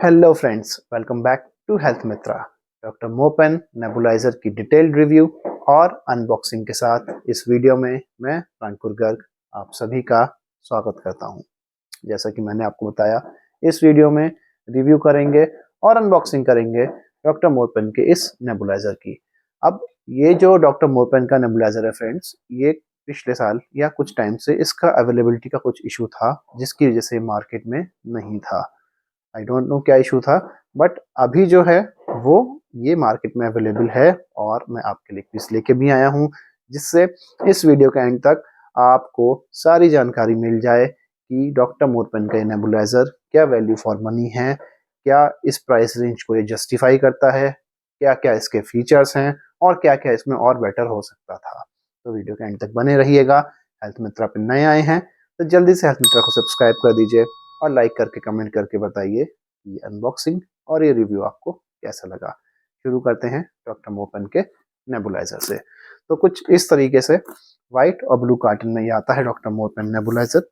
Hello friends, welcome back to health Mitra. Doctor Mopen nebulizer की detailed review और unboxing के साथ इस वीडियो में मैं रानपुर गर्ग आप सभी का स्वागत करता हूं। जैसा कि मैंने आपको बताया, इस वीडियो में रिव्यू करेंगे और अनबॉक्सिंग करेंगे डॉक्टर मोपेन के इस नेबुलाइजर की। अब ये जो डॉक्टर मोपेन का नेबुलाइजर है फ्रेंड्स, ये पिछले साल या कुछ टाइम से इसका अवेलेबिलिटी का कुछ इशू था, जिसकी वजह से मार्केट में नहीं था। आई डोंट नो क्या इशू था, बट अभी जो है वो ये मार्केट में अवेलेबल है और मैं आपके लिए क्विज लेके भी आया हूँ, जिससे इस वीडियो के एंड तक आपको सारी जानकारी मिल जाए कि डॉक्टर मोरपेन का ये नेबुलाइजर क्या वैल्यू फॉर मनी है, क्या इस प्राइस रेंज को ये जस्टिफाई करता है, क्या क्या इसके फीचर्स हैं और क्या क्या इसमें और बेटर हो सकता था। तो वीडियो के एंड तक बने रहिएगा। हेल्थ मित्रा पे नए आए हैं तो जल्दी से हेल्थ मित्रा को सब्सक्राइब कर दीजिए और लाइक करके कमेंट करके बताइए ये अनबॉक्सिंग और ये रिव्यू आपको कैसा लगा। शुरू करते हैं डॉक्टर मोपेन के नेबुलाइजर से। तो कुछ इस तरीके से व्हाइट और ब्लू कार्टन में ये आता है डॉक्टर मोपेन नेबुलाइजर।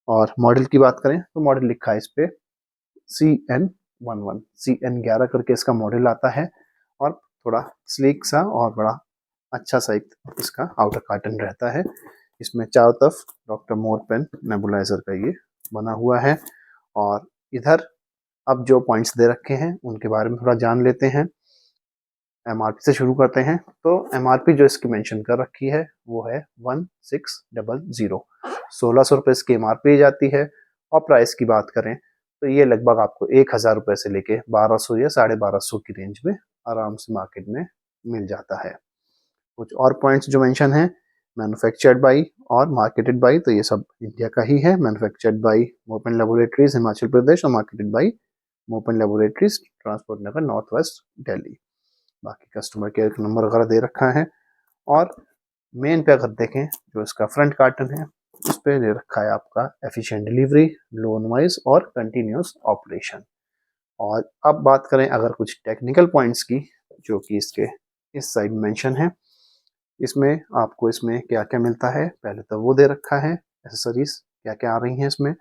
और मॉडल की बात करें तो मॉडल लिखा है इस पे CN11, CN11 करके इसका मॉडल आता है और थोड़ा स्लीक सा और बड़ा अच्छा सा एक इसका आउटर कार्टन रहता है। इसमें चारों तरफ डॉक्टर मोरपेन नेबुलाइजर का ये बना हुआ है। और इधर अब जो पॉइंट्स दे रखे हैं उनके बारे में थोड़ा जान लेते हैं। एमआरपी से शुरू करते हैं। तो एमआरपी जो इसकी मेंशन कर रखी है वो है 1600। 1600 रुपये इसकी एमआरपी जाती है। और प्राइस की बात करें तो ये लगभग आपको 1000 रुपये से लेके 1200 या 1250 की रेंज में आराम से मार्केट में मिल जाता है। कुछ और पॉइंट्स जो मेंशन है, मैन्युफैक्चर्ड बाई और मार्केटेड बाई, तो ये सब इंडिया का ही है। Manufactured by Mopen laboratories Himachal Pradesh और marketed by Mopen laboratories transport Nagar north west Delhi. बाकी कस्टमर केयर का नंबर वगैरह दे रखा है। और मेन पे अगर देखें जो इसका फ्रंट कार्टन है उस पर दे रखा है आपका एफिशिएंट डिलीवरी, लो नॉइज और कंटिन्यूस ऑपरेशन। और अब बात करें अगर कुछ टेक्निकल पॉइंट्स की, जो कि इसके इस साइड मेंशन है, इसमें आपको इसमें क्या क्या मिलता है पहले तो वो दे रखा है, एसेसरीज क्या क्या आ रही हैं इसमें।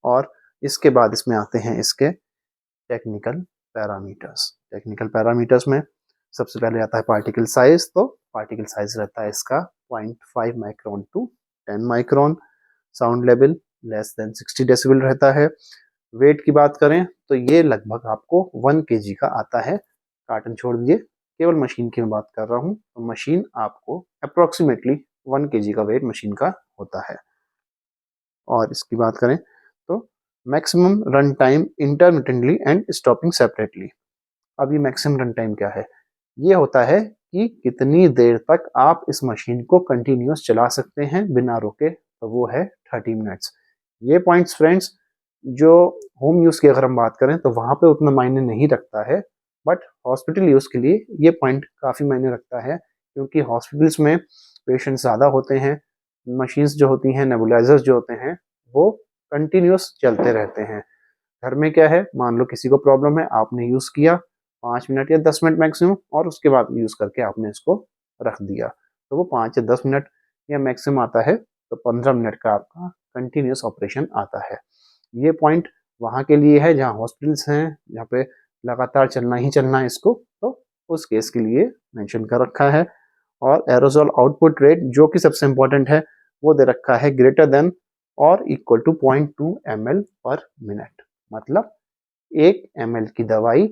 और इसके बाद इसमें आते हैं इसके टेक्निकल पैरामीटर्स। टेक्निकल पैरामीटर्स में सबसे पहले आता है पार्टिकल साइज। तो पार्टिकल साइज रहता है इसका 0.5 micron to 10 micron. Sound level less than 60 decibel रहता है। वेट की बात करें तो ये लगभग आपको 1 kg का आता है। कार्टन छोड़ दीजिए, केवल मशीन की मैं बात कर रहा हूँ। तो मशीन आपको अप्रोक्सीमेटली 1 kg का वेट मशीन का होता है। और इसकी बात करें तो maximum run time intermittently and stopping separately. अब ये मैक्सिमम रन टाइम क्या है? ये होता है कि कितनी देर तक आप इस मशीन को कंटिन्यूस चला सकते हैं बिना रुके, तो वो है 30 मिनट्स। ये पॉइंट्स फ्रेंड्स जो होम यूज़ की अगर हम बात करें तो वहाँ पे उतना मायने नहीं रखता है, बट हॉस्पिटल यूज़ के लिए ये पॉइंट काफ़ी मायने रखता है, क्योंकि हॉस्पिटल्स में पेशेंट ज़्यादा होते हैं। मशीन्स जो होती हैं, नेबुलाइजर्स जो होते हैं, वो कंटिन्यूस चलते रहते हैं। घर में क्या है, मान लो किसी को प्रॉब्लम है, आपने यूज़ किया 5 मिनट या 10 मिनट मैक्सिमम, और उसके बाद यूज़ करके आपने इसको रख दिया, तो वो 5 या 10 मिनट या मैक्सिमम आता है तो 15 मिनट का आपका कंटिन्यूस ऑपरेशन आता है। ये पॉइंट वहाँ के लिए है जहाँ हॉस्पिटल्स हैं, जहाँ पे लगातार चलना ही चलना है इसको, तो उस केस के लिए मेंशन कर रखा है। और एरोजोल आउटपुट रेट जो कि सबसे इंपॉर्टेंट है, वो दे रखा है ग्रेटर देन और equal to 0.2 ml per minute. मतलब 1 ml की दवाई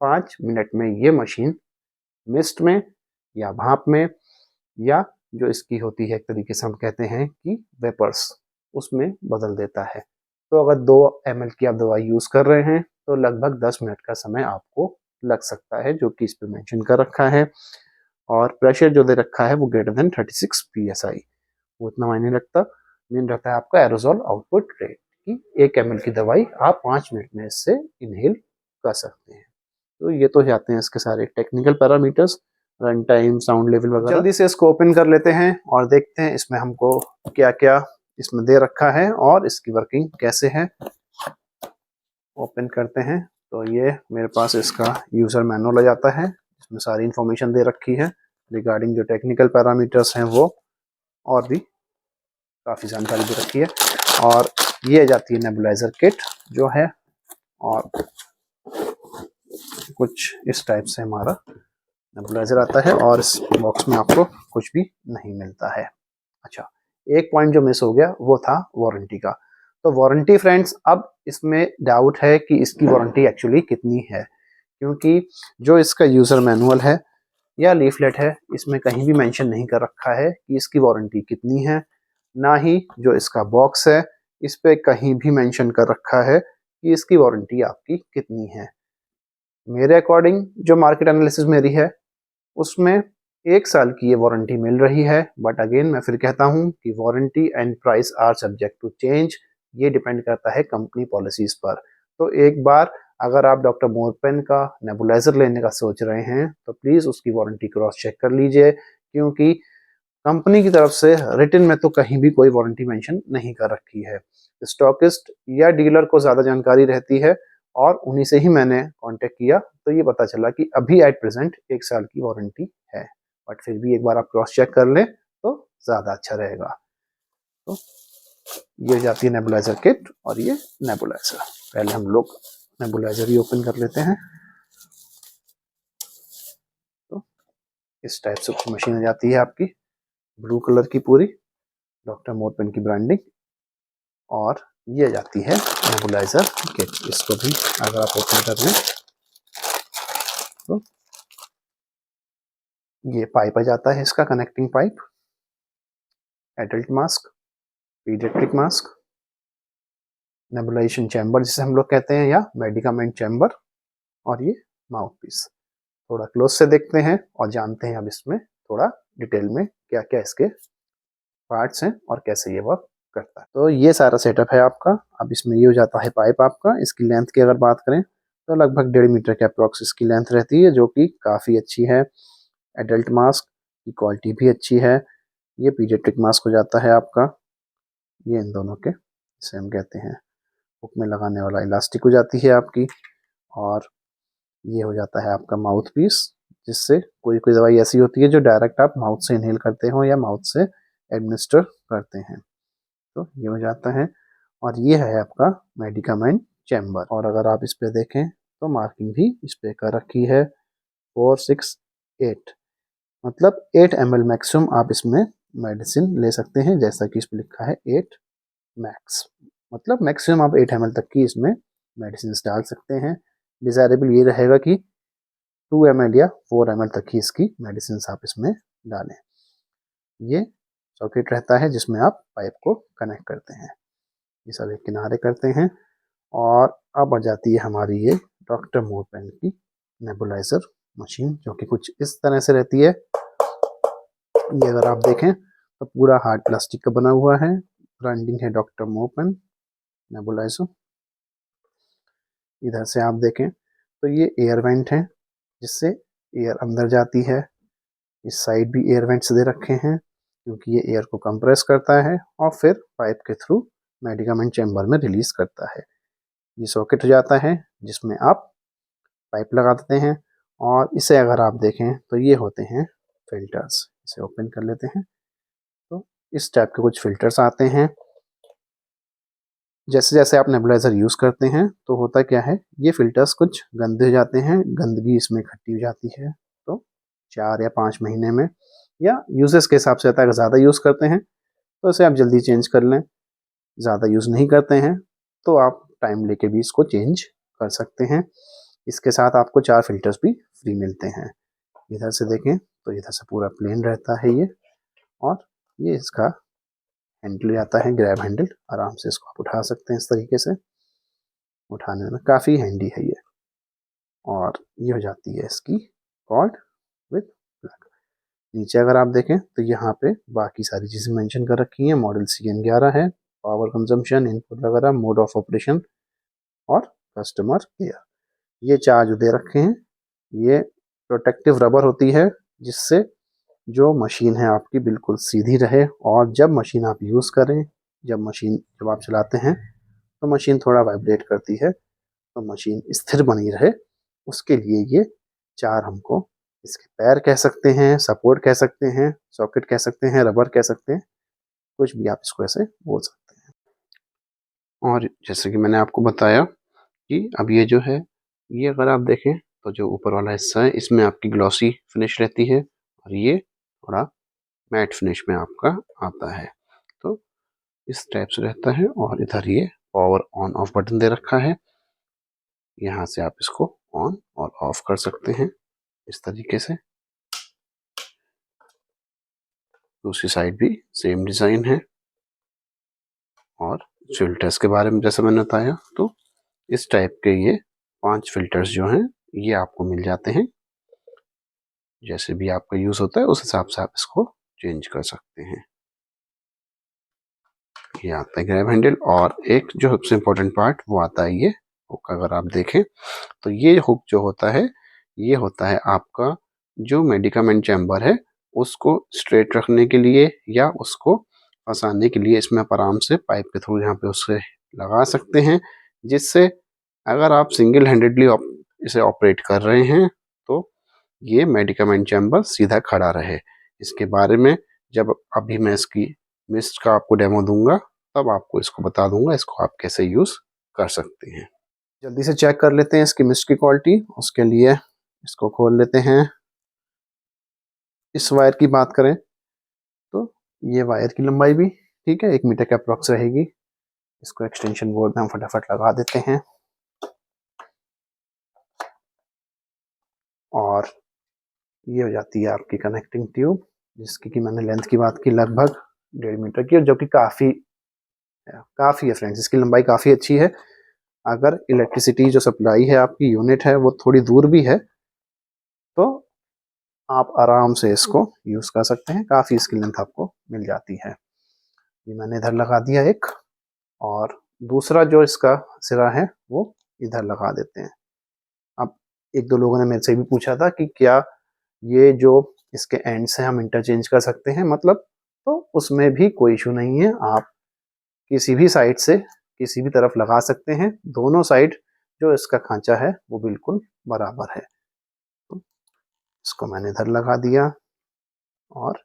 5 मिनट में ये मशीन मिस्ट में या भाप में, या जो इसकी होती है एक तरीके से हम कहते हैं कि वेपर्स, उसमें बदल देता है। तो अगर 2 ml की आप दवाई यूज़ कर रहे हैं तो लगभग 10 मिनट का समय आपको लग सकता है, जो कि इस पे मेंशन कर रखा है। और प्रेशर जो दे रखा है वो ग्रेटर देन 36 psi। वो इतना मायने रखता, मेन रहता है आपका एरोजोल आउटपुट रेट, कि 1 ml की दवाई आप 5 मिनट में इससे इनहेल कर सकते हैं। तो ये तो जाते हैं इसके सारे technical parameters, run time, sound level वगैरह। जल्दी से इसको ओपन कर लेते हैं और देखते हैं इसमें हमको क्या क्या इसमें दे रखा है और इसकी वर्किंग कैसे है। ओपन करते हैं तो ये मेरे पास इसका यूज़र मैनुअल आ जाता है, इसमें सारी इंफॉर्मेशन दे रखी है रिगार्डिंग जो टेक्निकल पैरामीटर्स हैं वो, और भी काफ़ी जानकारी दे रखी है। और ये जाती है नेबुलाइजर किट जो है, और कुछ इस टाइप से हमारा नेबुलाइजर आता है और इस बॉक्स में आपको कुछ भी नहीं मिलता है। अच्छा, एक पॉइंट जो मिस हो गया वो था वारंटी का। तो वारंटी फ्रेंड्स, अब इसमें डाउट है कि इसकी वारंटी एक्चुअली कितनी है, क्योंकि जो इसका यूज़र मैनुअल है या लीफलेट है, इसमें कहीं भी मेंशन नहीं कर रखा है कि इसकी वारंटी कितनी है। ना ही जो इसका बॉक्स है इस पे कहीं भी मेंशन कर रखा है कि इसकी वारंटी आपकी कितनी है। मेरे अकॉर्डिंग जो मार्केट एनालिसिस मेरी है उसमें 1 साल की ये वारंटी मिल रही है, बट अगेन मैं फिर कहता हूँ कि warranty and price are subject to change. ये डिपेंड करता है कंपनी पॉलिसीज पर। तो एक बार अगर आप डॉक्टर मोरपेन का नेबुलाइजर लेने का सोच रहे हैं तो प्लीज़ उसकी वारंटी क्रॉस चेक कर लीजिए, क्योंकि कंपनी की तरफ से रिटन में तो कहीं भी कोई वारंटी मेंशन नहीं कर रखी है। स्टॉकिस्ट या डीलर को ज़्यादा जानकारी रहती है और उन्हीं से ही मैंने कांटेक्ट किया, तो ये पता चला कि अभी एट प्रेजेंट 1 साल की वारंटी है। बट फिर भी एक बार आप क्रॉस चेक कर लें तो ज़्यादा अच्छा रहेगा। तो ये जाती है नेबुलाइजर किट और ये नेबुलाइजर। पहले हम लोग नेबुलाइजर ही ओपन कर लेते हैं। तो इस टाइप से मशीन आ जाती है आपकी, ब्लू कलर की पूरी, डॉक्टर मोरपेन की ब्रांडिंग, और ये जाती है नेबुलाइजर किट। इसको भी अगर आप ओपन कर लें तो ये पाइप आ जाता है, इसका connecting pipe, adult mask, paediatric mask, nebulisation chamber जिसे हम लोग कहते हैं या मेडिकामेंट चैम्बर, और ये माउथ पीस। थोड़ा क्लोज से देखते हैं और जानते हैं अब इसमें थोड़ा डिटेल में क्या क्या इसके पार्ट्स हैं और कैसे ये वर्क करता है। तो ये सारा सेटअप है आपका। अब इसमें ये हो जाता है पाइप आपका। इसकी लेंथ की अगर बात करें तो लगभग 1.5 मीटर के अप्रॉक्स इसकी लेंथ रहती है, जो कि काफ़ी अच्छी है। एडल्ट मास्क की क्वालिटी भी अच्छी है। ये पीडियाट्रिक मास्क हो जाता है आपका, ये इन दोनों के जिसे हम कहते हैं हुक में लगाने वाला इलास्टिक हो जाती है आपकी। और ये हो जाता है आपका माउथ पीस, जिससे कोई कोई दवाई ऐसी होती है जो डायरेक्ट आप माउथ से इनहेल करते हो या माउथ से एडमिनिस्टर करते हैं, तो ये हो जाता है। और ये है आपका मेडिकामेंट चैम्बर। और अगर आप इस पे देखें तो मार्किंग भी इस पे कर रखी है 468, मतलब 8 ml मैक्सिमम आप इसमें मेडिसिन ले सकते हैं, जैसा कि इस पे लिखा है 8 मैक्स, मतलब मैक्सिमम आप 8 ml तक की इसमें मेडिसिन डाल सकते हैं। डिजायरेबल ये रहेगा कि 2 ml या 4 ml तक ही इसकी मेडिसिन आप इसमें डालें। ये सॉकेट रहता है जिसमें आप पाइप को कनेक्ट करते हैं, ये सभी किनारे करते हैं। और अब आ जाती है हमारी ये डॉक्टर मोरपेन की नेबुलाइजर मशीन, जो कि कुछ इस तरह से रहती है। ये अगर आप देखें तो पूरा हार्ड प्लास्टिक का बना हुआ है, ब्रांडिंग है डॉक्टर मोरपेन नेबुलाइजर। इधर से आप देखें तो ये एयर वेंट है जिससे एयर अंदर जाती है। इस साइड भी एयर वेंट्स दे रखे हैं क्योंकि ये एयर को कंप्रेस करता है और फिर पाइप के थ्रू मेडिकामेंट चैम्बर में रिलीज करता है। ये सॉकेट हो जाता है जिसमें आप पाइप लगा देते हैं। और इसे अगर आप देखें तो ये होते हैं फिल्टर्स। इसे ओपन कर लेते हैं तो इस टाइप के कुछ फिल्टर्स आते हैं। जैसे जैसे आप नेबुलाइजर यूज़ करते हैं तो होता क्या है, ये फिल्टर्स कुछ गंदे हो जाते हैं, गंदगी इसमें इकट्ठी हो जाती है। तो 4 या 5 महीने में या यूजेस के हिसाब से आता है, अगर ज़्यादा यूज़ करते हैं तो इसे आप जल्दी चेंज कर लें, ज़्यादा यूज़ नहीं करते हैं तो आप टाइम लेके भी इसको चेंज कर सकते हैं। इसके साथ आपको 4 फिल्टर्स भी फ्री मिलते हैं। इधर से देखें तो इधर से पूरा प्लेन रहता है ये, और ये इसका हैंडल आता है, ग्रैब हैंडल, आराम से इसको आप उठा सकते हैं। इस तरीके से उठाने में काफ़ी हैंडी है ये। और ये हो जाती है इसकी कॉर्ड विथ प्लग। नीचे अगर आप देखें तो यहाँ पे बाकी सारी चीज़ें मेंशन कर रखी हैं। मॉडल CN11 है, पावर कंजम्पशन, इनपुट वगैरह, मोड ऑफ ऑपरेशन और कस्टमर केयर, ये 4 जो दे रखे हैं। ये प्रोटेक्टिव रबर होती है जिससे जो मशीन है आपकी बिल्कुल सीधी रहे, और जब मशीन आप यूज़ करें, जब आप चलाते हैं तो मशीन थोड़ा वाइब्रेट करती है, तो मशीन स्थिर बनी रहे उसके लिए ये 4 हमको, इसके पैर कह सकते हैं, सपोर्ट कह सकते हैं, सॉकेट कह सकते हैं, रबर कह सकते हैं, कुछ भी आप इसको ऐसे बोल सकते हैं। और जैसे कि मैंने आपको बताया कि अब ये जो है, ये अगर आप देखें तो जो ऊपर वाला हिस्सा है इसमें आपकी ग्लॉसी फिनिश रहती है और ये थोड़ा मैट फिनिश में आपका आता है। तो इस टाइप से रहता है और इधर ये पावर ऑन ऑफ बटन दे रखा है। यहाँ से आप इसको ऑन और ऑफ कर सकते हैं इस तरीके से। दूसरी साइड भी सेम डिज़ाइन है। और फिल्टर्स के बारे में जैसे मैंने बताया, तो इस टाइप के ये 5 फिल्टर्स जो हैं ये आपको मिल जाते हैं। जैसे भी आपका यूज़ होता है उस हिसाब से आप इसको चेंज कर सकते हैं। ये आता है ग्रैब हैंडल और एक जो सबसे इम्पोर्टेंट पार्ट वो आता है ये हुक। अगर आप देखें तो ये हुक जो होता है ये होता है आपका जो मेडिकामेंट चैम्बर है उसको स्ट्रेट रखने के लिए या उसको फंसाने के लिए इसमें आप आराम से पाइप के थ्रू यहाँ पे उससे लगा सकते हैं, जिससे अगर आप सिंगल हैंडेडली इसे ऑपरेट कर रहे हैं तो ये मेडिकामेंट चैम्बर सीधा खड़ा रहे। इसके बारे में जब अभी मैं इसकी मिस्ट का आपको डेमो दूंगा तब आपको इसको बता दूंगा इसको आप कैसे यूज़ कर सकते हैं। जल्दी से चेक कर लेते हैं इसकी मिस्ट की क्वालिटी। उसके लिए इसको खोल लेते हैं। इस वायर की बात करें तो ये वायर की लंबाई भी ठीक है 1 मीटर के अप्रॉक्स रहेगी। इसको एक्सटेंशन बोर्ड में हम फटाफट लगा देते हैं और ये हो जाती है आपकी कनेक्टिंग ट्यूब, जिसकी कि मैंने लेंथ की बात की लगभग 1.5 मीटर की, और जो कि काफ़ी है फ्रेंड्स। इसकी लंबाई काफ़ी अच्छी है। अगर इलेक्ट्रिसिटी जो सप्लाई है आपकी यूनिट है वो थोड़ी दूर भी है तो आप आराम से इसको यूज़ कर सकते हैं। काफ़ी इसकी लेंथ आपको मिल जाती है। ये मैंने इधर लगा दिया एक, और दूसरा जो इसका सिरा है वो इधर लगा देते हैं। अब एक दो लोगों ने मेरे से भी पूछा था कि क्या ये जो इसके एंड्स हैं हम इंटरचेंज कर सकते हैं, मतलब तो उसमें भी कोई इशू नहीं है। आप किसी भी साइड से किसी भी तरफ लगा सकते हैं। दोनों साइड जो इसका खांचा है वो बिल्कुल बराबर है। तो इसको मैंने इधर लगा दिया और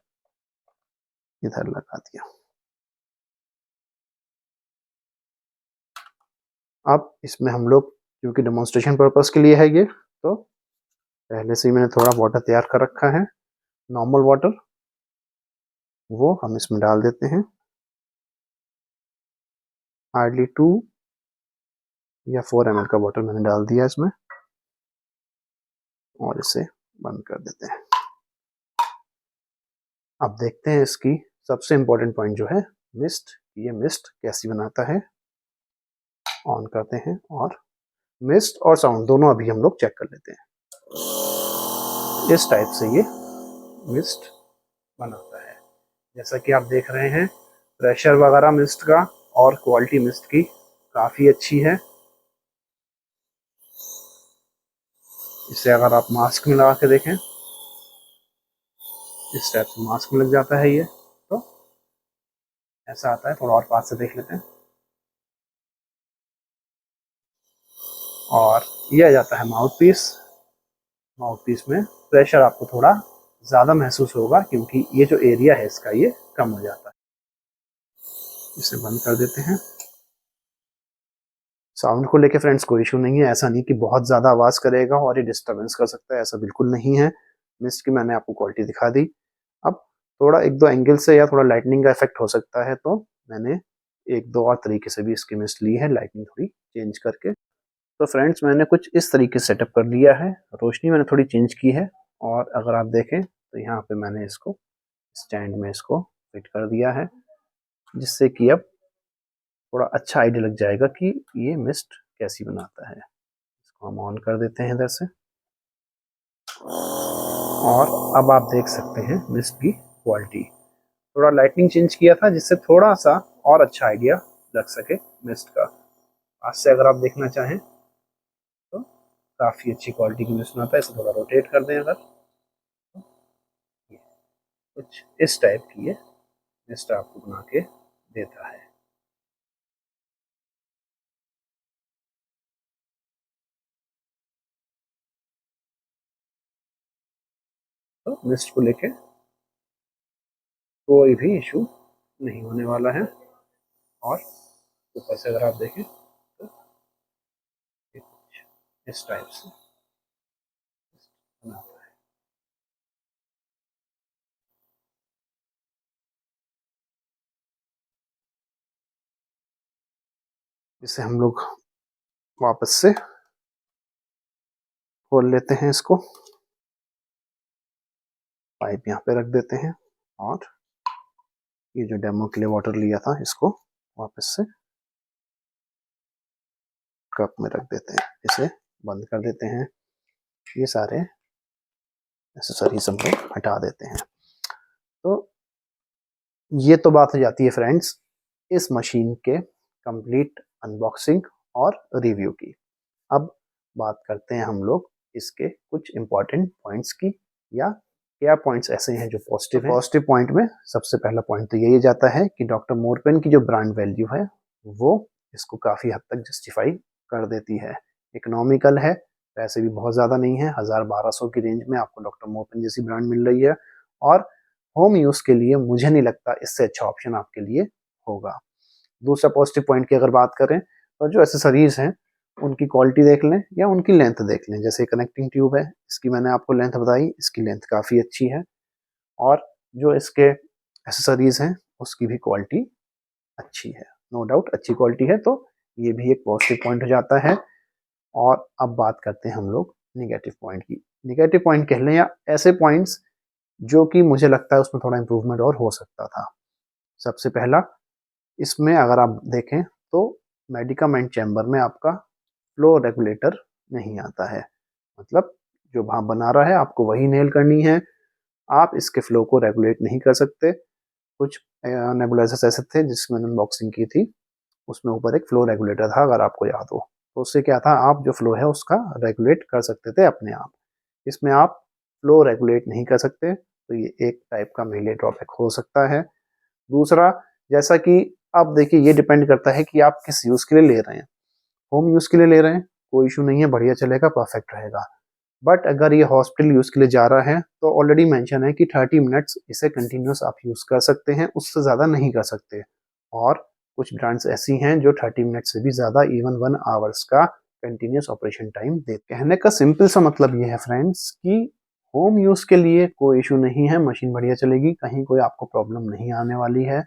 इधर लगा दिया। अब इसमें हम लोग क्योंकि डेमोन्स्ट्रेशन पर्पस के लिए है ये, तो पहले से ही मैंने थोड़ा वाटर तैयार कर रखा है, नॉर्मल वाटर, वो हम इसमें डाल देते हैं। हार्डली 2 या 4 ml का वाटर मैंने डाल दिया इसमें और इसे बंद कर देते हैं। अब देखते हैं इसकी सबसे इम्पोर्टेंट पॉइंट जो है मिस्ट, ये मिस्ट कैसी बनाता है। ऑन करते हैं और मिस्ट और साउंड दोनों अभी हम लोग चेक कर लेते हैं। इस टाइप से ये मिस्ट बनाता है। जैसा कि आप देख रहे हैं प्रेशर वगैरह मिस्ट का और क्वालिटी मिस्ट की काफ़ी अच्छी है। इसे अगर आप मास्क में लगा के देखें इस टाइप से मास्क में लग जाता है ये, तो ऐसा आता है। थोड़ा और पास से देख लेते हैं और ये आ जाता है माउथ पीस। माउथ पीस में प्रेशर आपको थोड़ा ज़्यादा महसूस होगा क्योंकि ये जो एरिया है इसका ये कम हो जाता है। इसे बंद कर देते हैं। साउंड को लेके फ्रेंड्स कोई इशू नहीं है। ऐसा नहीं कि बहुत ज़्यादा आवाज़ करेगा और ये डिस्टर्बेंस कर सकता है, ऐसा बिल्कुल नहीं है। मिस्ट की मैंने आपको क्वालिटी दिखा दी। अब थोड़ा एक दो एंगल से या थोड़ा लाइटनिंग का इफेक्ट हो सकता है, तो मैंने एक दो और तरीके से भी इसकी मिस्ट ली है, लाइटनिंग थोड़ी चेंज करके। तो फ्रेंड्स मैंने कुछ इस तरीके से सेटअप कर लिया है। रोशनी मैंने थोड़ी चेंज की है और अगर आप देखें तो यहाँ पे मैंने इसको स्टैंड में इसको फिट कर दिया है, जिससे कि अब थोड़ा अच्छा आइडिया लग जाएगा कि ये मिस्ट कैसी बनाता है। इसको हम ऑन कर देते हैं इधर से और अब आप देख सकते हैं मिस्ट की क्वालिटी। थोड़ा लाइटनिंग चेंज किया था जिससे थोड़ा सा और अच्छा आइडिया लग सके मिस्ट का। आज से अगर आप देखना चाहें तो काफ़ी अच्छी क्वालिटी की मिस्ट बनाता है। इसे थोड़ा रोटेट कर दें अगर, कुछ इस टाइप की ये मिस्ट आपको बना के देता है। तो मिस्ट को लेके कोई भी इशू नहीं होने वाला है। और ऊपर से अगर आप देखें तो ये कुछ इस टाइप से इसे हम लोग वापस से खोल लेते हैं, इसको पाइप यहाँ पे रख देते हैं और ये जो डेमो के लिए वाटर लिया था इसको वापस से कप में रख देते हैं, इसे बंद कर देते हैं, ये सारे एक्सेसरीज हम लोग हटा देते हैं। तो ये तो बात हो जाती है फ्रेंड्स इस मशीन के कंप्लीट अनबॉक्सिंग और रिव्यू की। अब बात करते हैं हम लोग इसके कुछ इंपॉर्टेंट पॉइंट्स की, या क्या पॉइंट्स ऐसे हैं जो पॉजिटिव हैं। पॉजिटिव पॉइंट में सबसे पहला पॉइंट तो यही जाता है कि डॉक्टर मोरपेन की जो ब्रांड वैल्यू है वो इसको काफ़ी हद तक जस्टिफाई कर देती है। इकोनॉमिकल है, पैसे भी बहुत ज़्यादा नहीं है, 1000-1200 की रेंज में आपको डॉक्टर मोरपेन जैसी ब्रांड मिल रही है, और होम यूज़ के लिए मुझे नहीं लगता इससे अच्छा ऑप्शन आपके लिए होगा। दूसरा पॉजिटिव पॉइंट की अगर बात करें तो जो एसेसरीज हैं उनकी क्वालिटी देख लें या उनकी लेंथ देख लें। जैसे कनेक्टिंग ट्यूब है, इसकी मैंने आपको लेंथ बताई, इसकी लेंथ काफ़ी अच्छी है, और जो इसके एसेसरीज हैं उसकी भी क्वालिटी अच्छी है, नो डाउट अच्छी क्वालिटी है, तो ये भी एक पॉजिटिव पॉइंट हो जाता है। और अब बात करते हैं हम लोग निगेटिव पॉइंट की। निगेटिव पॉइंट कह लें या ऐसे पॉइंट्स जो कि मुझे लगता है उसमें थोड़ा इम्प्रूवमेंट और हो सकता था। सबसे पहला, इसमें अगर आप देखें तो मेडिकामेंट चैम्बर में आपका फ्लो रेगुलेटर नहीं आता है, मतलब जो भाप बना रहा है आपको वही नेल करनी है, आप इसके फ्लो को रेगुलेट नहीं कर सकते। कुछ नेबुलाइजर्स ऐसे थे जिसमें मैंने अनबॉक्सिंग की थी, उसमें ऊपर एक फ्लो रेगुलेटर था, अगर आपको याद हो, तो उससे क्या था, आप जो फ्लो है उसका रेगुलेट कर सकते थे अपने आप। इसमें आप फ्लो रेगुलेट नहीं कर सकते, तो ये एक टाइप का मेजर ड्रॉबैक हो सकता है। दूसरा, जैसा कि अब देखिए ये डिपेंड करता है कि आप किस यूज़ के लिए ले रहे हैं। होम यूज़ के लिए ले रहे हैं, कोई इशू नहीं है, बढ़िया चलेगा, परफेक्ट रहेगा। बट अगर ये हॉस्पिटल यूज़ के लिए जा रहा है तो ऑलरेडी मेंशन है कि 30 मिनट्स इसे कंटिन्यूस आप यूज़ कर सकते हैं, उससे ज़्यादा नहीं कर सकते। और कुछ ब्रांड्स ऐसी हैं जो 30 मिनट से भी ज़्यादा, इवन 1 आवर्स का कंटिन्यूस ऑपरेशन टाइम देते हैं। कहने का सिंपल सा मतलब ये है फ्रेंड्स कि होम यूज़ के लिए कोई इशू नहीं है, मशीन बढ़िया चलेगी, कहीं कोई आपको प्रॉब्लम नहीं आने वाली है।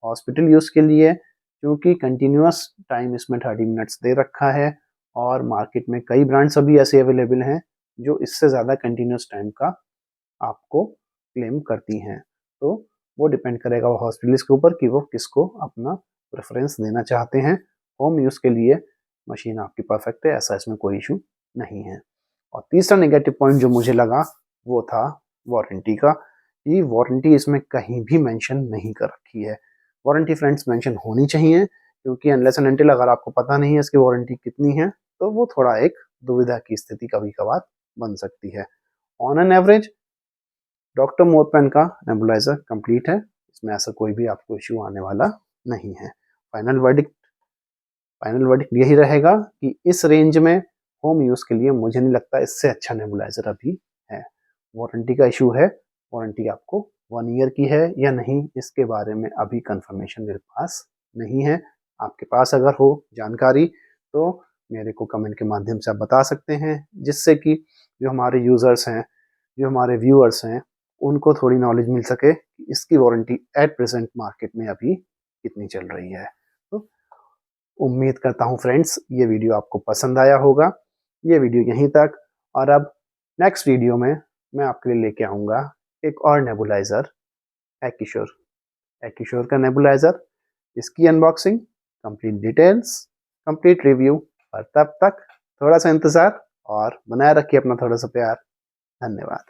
हॉस्पिटल यूज़ के लिए क्योंकि कंटिन्यूस टाइम इसमें 30 मिनट्स दे रखा है, और मार्केट में कई ब्रांड्स अभी ऐसे अवेलेबल हैं जो इससे ज़्यादा कंटिन्यूस टाइम का आपको क्लेम करती हैं। तो वो डिपेंड करेगा वो हॉस्पिटल्स के ऊपर कि वो किसको अपना प्रेफरेंस देना चाहते हैं। होम यूज़ के लिए मशीन आपकी परफेक्ट है, ऐसा इसमें कोई इशू नहीं है। और तीसरा नेगेटिव पॉइंट जो मुझे लगा वो था वारंटी का। ये वारंटी इसमें कहीं भी मेंशन नहीं कर रखी है। वारंटी फ्रेंड्स मेंशन होनी चाहिए, क्योंकि अनलेस एंड अनटिल अगर आपको पता नहीं है इसकी वारंटी कितनी है तो वो थोड़ा एक दुविधा की स्थिति कभी कभार बन सकती है। On an average doctor Morepen का नेबुलाइजर कंप्लीट है, इसमें ऐसा कोई भी आपको इश्यू आने वाला नहीं है। फाइनल वर्डिक्ट यही रहेगा कि इस रेंज में होम यूज़ के लिए मुझे नहीं लगता इससे अच्छा नेबुलाइजर अभी है। वारंटी का इशू है, वारंटी आपको 1 ईयर की है या नहीं इसके बारे में अभी कंफर्मेशन मेरे पास नहीं है। आपके पास अगर हो जानकारी तो मेरे को कमेंट के माध्यम से आप बता सकते हैं, जिससे कि जो हमारे यूज़र्स हैं, जो हमारे व्यूअर्स हैं, उनको थोड़ी नॉलेज मिल सके कि इसकी वारंटी एट प्रेजेंट मार्केट में अभी कितनी चल रही है। तो उम्मीद करता हूँ फ्रेंड्स ये वीडियो आपको पसंद आया होगा। ये वीडियो यहीं तक, और अब नेक्स्ट वीडियो में मैं आपके लिए लेके आऊँगा एक और नेबुलाइज़र, एकिशोर। एकिशोर का नेबुलाइज़र, इसकी unboxing, complete details, complete review, और तब तक थोड़ा सा इंतज़ार और बनाए रखिए अपना थोड़ा सा प्यार। धन्यवाद।